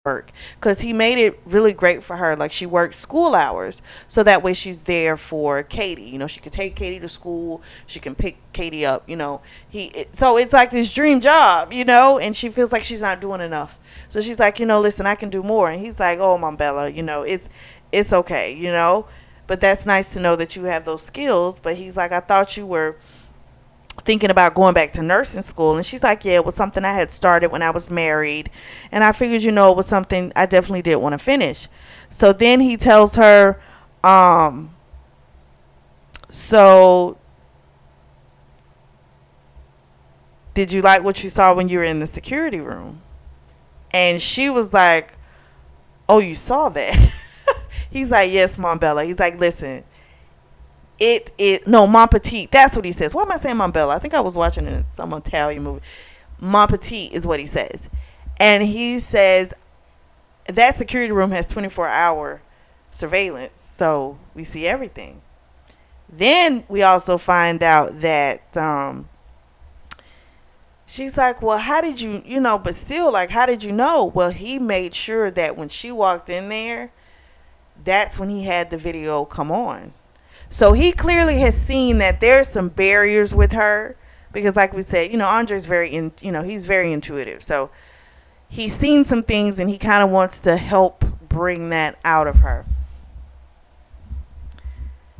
work, because he made it really great for her. Like, she worked school hours, so that way she's there for Katie. She could take Katie to school, she can pick Katie up. So it's like this dream job, and she feels like she's not doing enough. So she's like, listen, I can do more. And he's like, oh, Mom Bella, it's okay, but that's nice to know that you have those skills. But he's like, I thought you were thinking about going back to nursing school. And she's like, yeah, it was something I had started when I was married, and I figured, it was something I definitely did want to finish. So then he tells her, so did you like what you saw when you were in the security room? And she was like, oh, you saw that? He's like, yes, Mom Bella. He's like, listen, no, Mon Petit. That's what he says. Why am I saying Mom Bella? I think I was watching some Italian movie. Mon Petit is what he says. And he says that security room has 24-hour surveillance, so we see everything. Then we also find out that she's like, well, how did you, but still, like, how did you know? Well, he made sure that when she walked in there, that's when he had the video come on. So he clearly has seen that there's some barriers with her, because like we said, Andre's he's very intuitive. So he's seen some things, and he kind of wants to help bring that out of her.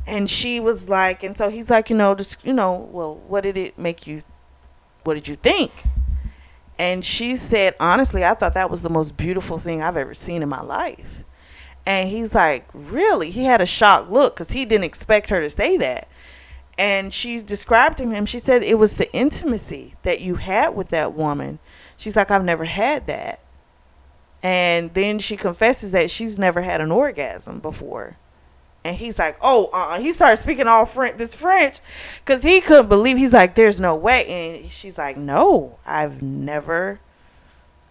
And she was like, and so he's like, well, what did you think? And she said, honestly, I thought that was the most beautiful thing I've ever seen in my life. And he's like, really? He had a shocked look, because he didn't expect her to say that. And she described to him, she said, it was the intimacy that you had with that woman. She's like, I've never had that. And then she confesses that she's never had an orgasm before. And he's like, he started speaking all this French, because he couldn't believe. He's like, there's no way. And she's like, no, I've never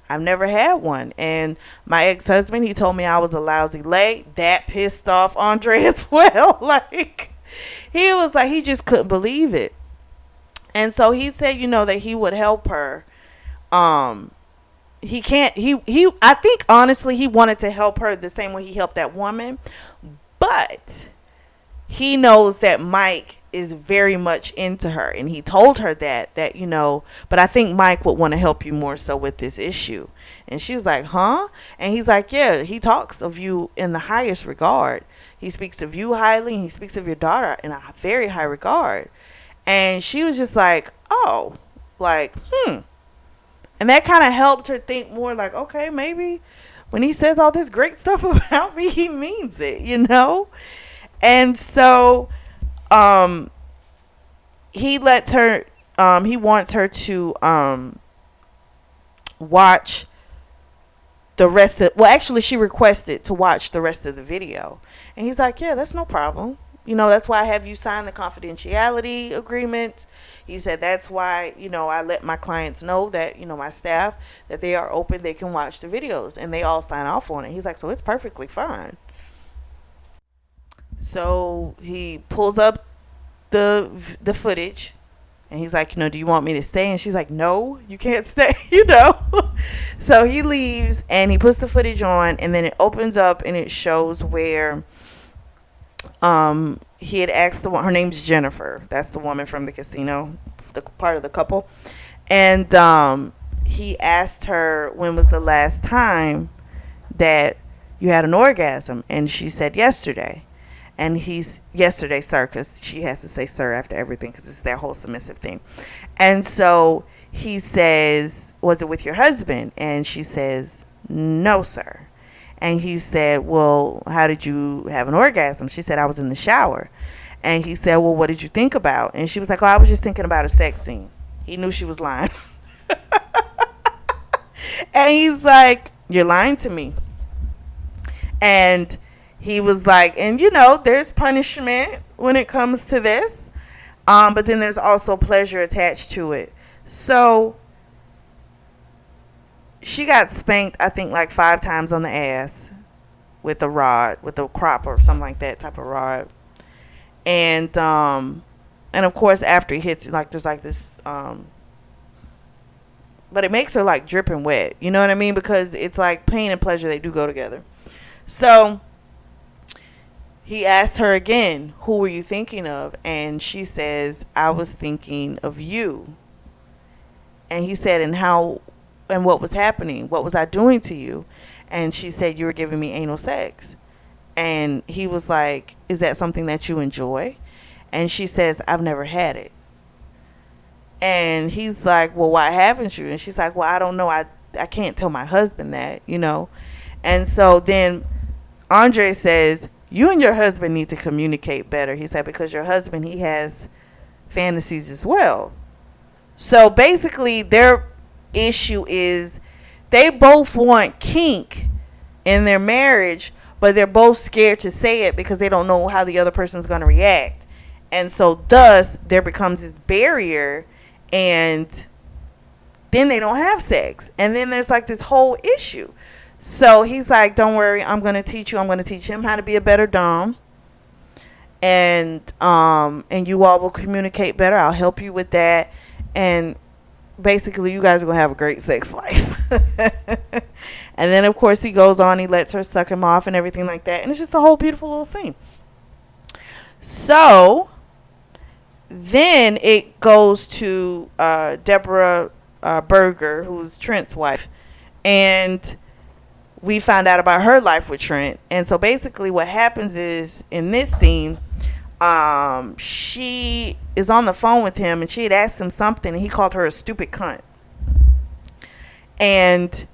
had one. And my ex-husband, he told me I was a lousy lay. That pissed off Andre as well. Like, he was like, he just couldn't believe it. And so he said, that he would help her. I think honestly he wanted to help her the same way he helped that woman. But he knows that Mike is very much into her, and he told her that but I think Mike would want to help you more so with this issue. And she was like, huh? And he's like, yeah, he talks of you in the highest regard. He speaks of you highly, and he speaks of your daughter in a very high regard. And she was just like, oh, like, and that kind of helped her think more, like, okay, maybe when he says all this great stuff about me, he means it, And so he lets her, he wants her to watch the rest of, well, actually she requested to watch the rest of the video. And he's like, yeah, that's no problem. That's why I have you sign the confidentiality agreement. He said, that's why, I let my clients know that, my staff, that they are open, they can watch the videos, and they all sign off on it. He's like, so it's perfectly fine. So he pulls up the footage, and he's like, do you want me to stay? And she's like, no, you can't stay, So he leaves, and he puts the footage on, and then it opens up, and it shows where he had asked her name's Jennifer. That's the woman from the casino, the part of the couple. And he asked her, when was the last time that you had an orgasm? And she said, yesterday. And he's, yesterday, sir, because she has to say sir after everything, because it's that whole submissive thing. And so he says, was it with your husband? And she says, no, sir. And he said, well, how did you have an orgasm? She said, I was in the shower. And he said, well, what did you think about? And she was like, oh, I was just thinking about a sex scene. He knew she was lying. And he's like, you're lying to me. And he was like, and there's punishment when it comes to this. But then there's also pleasure attached to it. So she got spanked, I think, like 5 times on the ass with a rod, with a crop or something like that type of rod. And of course, after he hits, like, there's like this but it makes her like dripping wet. You know what I mean? Because it's like pain and pleasure, they do go together. So he asked her again, who were you thinking of? And she says, I was thinking of you. And he said, and what was happening? What was I doing to you? And she said, you were giving me anal sex. And he was like, is that something that you enjoy? And she says, I've never had it. And he's like, well, why haven't you? And she's like, well, I don't know. I can't tell my husband that, you know. And so then Andre says, you and your husband need to communicate better. He said, because your husband, he has fantasies as well. So basically their issue is they both want kink in their marriage, but they're both scared to say it because they don't know how the other person's going to react. And so thus there becomes this barrier, and then they don't have sex. And then there's like this whole issue. So he's like, don't worry, I'm going to teach you. I'm going to teach him how to be a better dom. And you all will communicate better. I'll help you with that. And basically you guys are going to have a great sex life. And then of course he goes on, he lets her suck him off and everything like that. And it's just a whole beautiful little scene. So then it goes to Deborah Berger, who's Trent's wife. And we found out about her life with Trent. And so basically what happens is in this scene, she is on the phone with him and she had asked him something and he called her a stupid cunt. And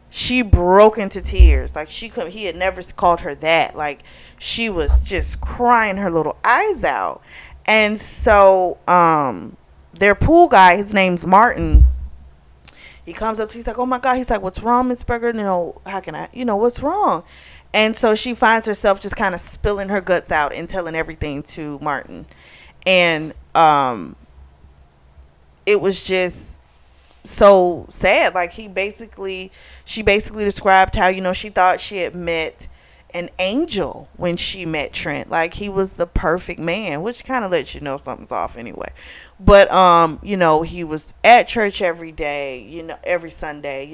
she broke into tears. Like he had never called her that. Like she was just crying her little eyes out. And so their pool guy, his name's Martin, he comes up, he's like, oh my God. He's like, what's wrong, Miss Berger? You know, how can I, what's wrong? And so she finds herself just kind of spilling her guts out and telling everything to Martin. And it was just so sad. Like she basically described how, she thought she had met an angel when she met Trent. Like he was the perfect man, which kind of lets you know something's off anyway. But he was at church every day, every Sunday.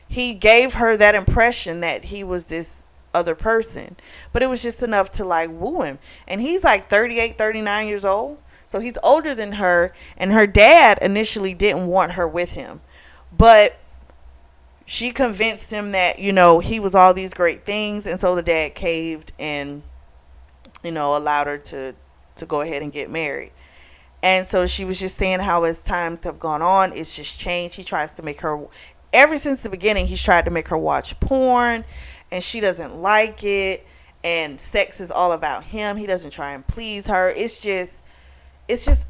He gave her that impression that he was this other person, but it was just enough to like woo him. And he's like 38, 39 years old, so he's older than her. And her dad initially didn't want her with him, but she convinced him that, he was all these great things. And so the dad caved and, allowed her to go ahead and get married. And so she was just saying how as times have gone on, it's just changed. He tries to make her, ever since the beginning, he's tried to make her watch porn and she doesn't like it. And sex is all about him. He doesn't try and please her. It's just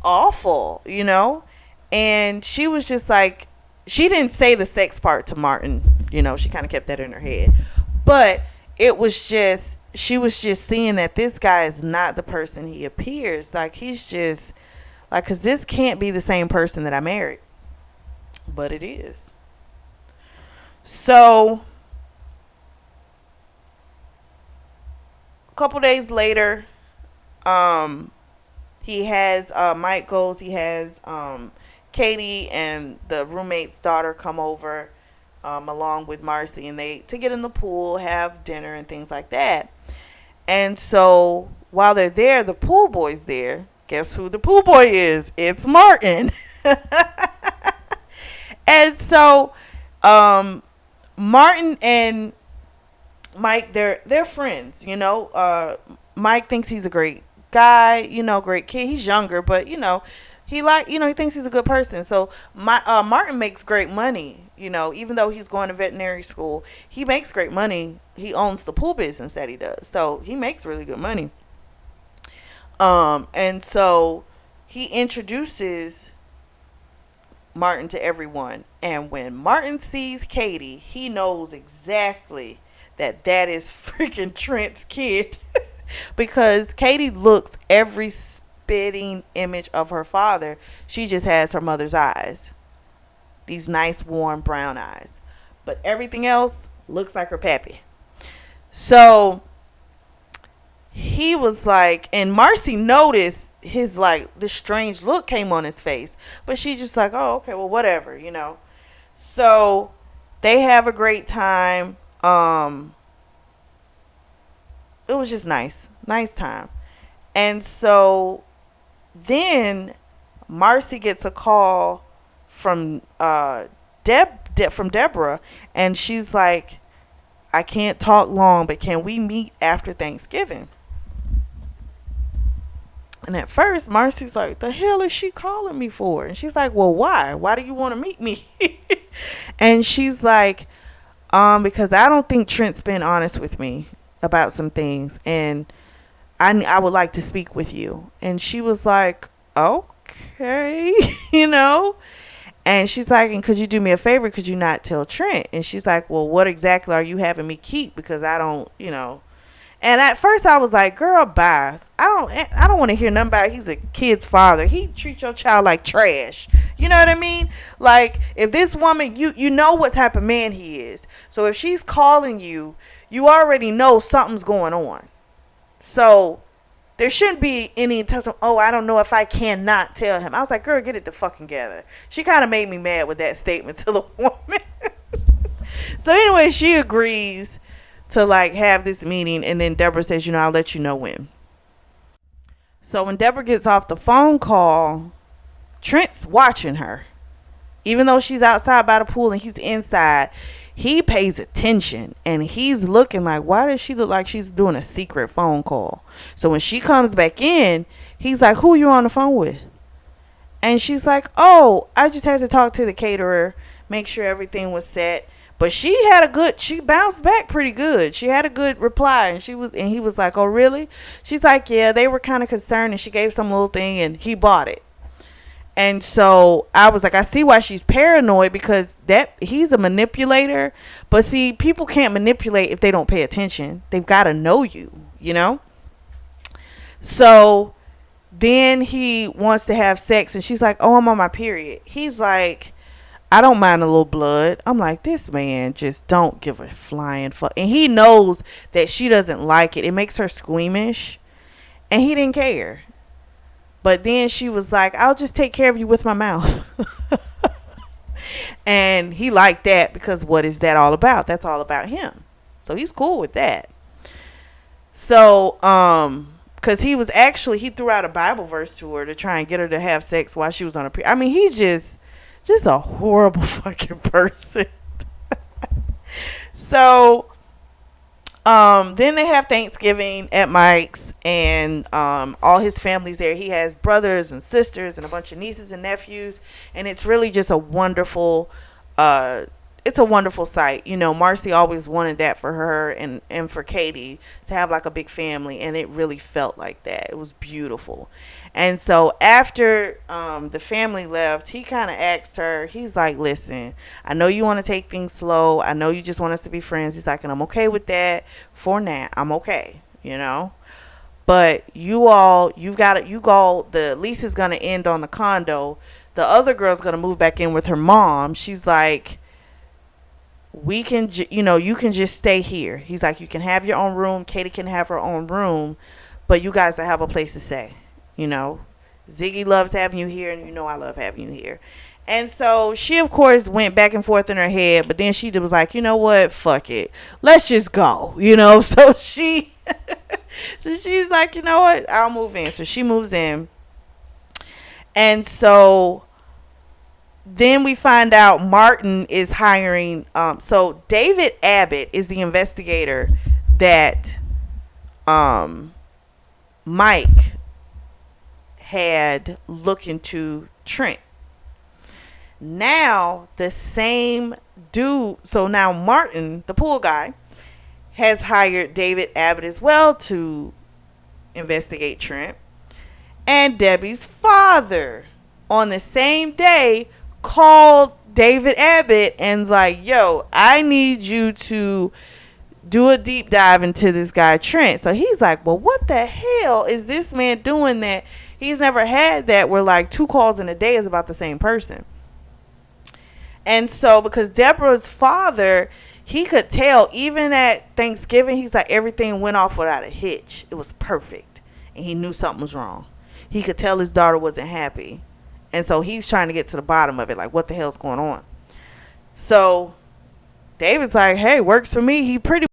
awful, And she was just like, she didn't say the sex part to Martin, she kind of kept that in her head. But it was just, she was just seeing that this guy is not the person he appears. Like, he's just, like, because this can't be the same person that I married. But it is. So, a couple days later, he has, Mike goes, he has, Katie and the roommate's daughter come over along with Marcy, and they to get in the pool, have dinner and things like that. And so while they're there, the pool boy's there. Guess who the pool boy is? It's Martin. And so Martin and Mike, they're friends, Mike thinks he's a great guy, great kid. He's younger, but he thinks he's a good person. So Martin makes great money, even though he's going to veterinary school, he makes great money. He owns the pool business that he does. So he makes really good money. And so he introduces Martin to everyone. And when Martin sees Katie, he knows exactly that is freaking Trent's kid. Because Katie looks every spitting image of her father. She just has her mother's eyes, these nice warm brown eyes, but everything else looks like her pappy. So he was like, and Marcy noticed his, like, this strange look came on his face, but she just like, oh, okay, well, whatever, So they have a great time. It was just nice time. And so then Marcy gets a call from from Deborah, and she's like, I can't talk long, but can we meet after Thanksgiving? And at first, Marcy's like, the hell is she calling me for? And she's like, well, why? Why do you want to meet me? And she's like, because I don't think Trent's been honest with me about some things, and I would like to speak with you. And she was like, okay, you know. And she's like, and could you do me a favor? Could you not tell Trent? And she's like, well, what exactly are you having me keep? Because I don't, you know. And at first I was like, girl, bye. I don't want to hear nothing about he's a kid's father. He treats your child like trash. You know what I mean? Like, if this woman, you know what type of man he is. So if she's calling you, you already know something's going on. So there shouldn't be any type of, oh, I don't know if I cannot tell him. I was like, girl, get it the fucking together. She kind of made me mad with that statement to the woman. So anyway, she agrees to like have this meeting, and then Deborah says, you know, I'll let you know when. So when Deborah gets off the phone call, Trent's watching her. Even though she's outside by the pool and he's inside, he pays attention, and he's looking like, why does she look like she's doing a secret phone call? So when she comes back in, he's like, who are you on the phone with? And she's like, oh, I just had to talk to the caterer, make sure everything was set. But she bounced back pretty good. She had a good reply, and he was like, oh, really? She's like, yeah, they were kind of concerned, and she gave some little thing, and he bought it. And so I was like, I see why she's paranoid, because he's a manipulator. But see, people can't manipulate if they don't pay attention. They've got to know you, you know? So then he wants to have sex, and she's like, oh, I'm on my period. He's like, I don't mind a little blood. I'm like, this man just don't give a flying fuck. And he knows that she doesn't like it. It makes her squeamish. And he didn't care. But then she was like, I'll just take care of you with my mouth. And he liked that, because what is that all about? That's all about him. So he's cool with that. So, because he threw out a Bible verse to her to try and get her to have sex while she was on her period. I mean, he's just a horrible fucking person. So then they have Thanksgiving at Mike's, and all his family's there. He has brothers and sisters and a bunch of nieces and nephews, and it's really just a wonderful sight. You know, Marcy always wanted that for her and for Katie, to have like a big family, and it really felt like that. It was beautiful. And so after the family left, he kind of asked her, he's like, listen, I know you want to take things slow. I know you just want us to be friends. He's like, and I'm okay with that for now. I'm okay, you know. But the lease is going to end on the condo. The other girl's going to move back in with her mom. She's like, you can just stay here. He's like, you can have your own room. Katie can have her own room, but you guys will have a place to stay. You know, Ziggy loves having you here, and you know I love having you here. And so she, of course, went back and forth in her head, but then she was like, you know what? Fuck it. Let's just go, you know? So she's like, you know what? I'll move in. So she moves in. And so then we find out Martin is hiring. So David Abbott is the investigator that Mike had look into Trent. Now the same dude, so now Martin, the pool guy, has hired David Abbott as well to investigate Trent. And Debbie's father on the same day called David Abbott and's like, yo, I need you to do a deep dive into this guy Trent. So he's like, well, what the hell is this man doing that he's never had, that where like 2 calls in a day is about the same person? And so because Deborah's father, he could tell even at Thanksgiving, he's like, everything went off without a hitch. It was perfect. And he knew something was wrong. He could tell his daughter wasn't happy. And so he's trying to get to the bottom of it. Like, what the hell's going on? So David's like, hey, works for me. He pretty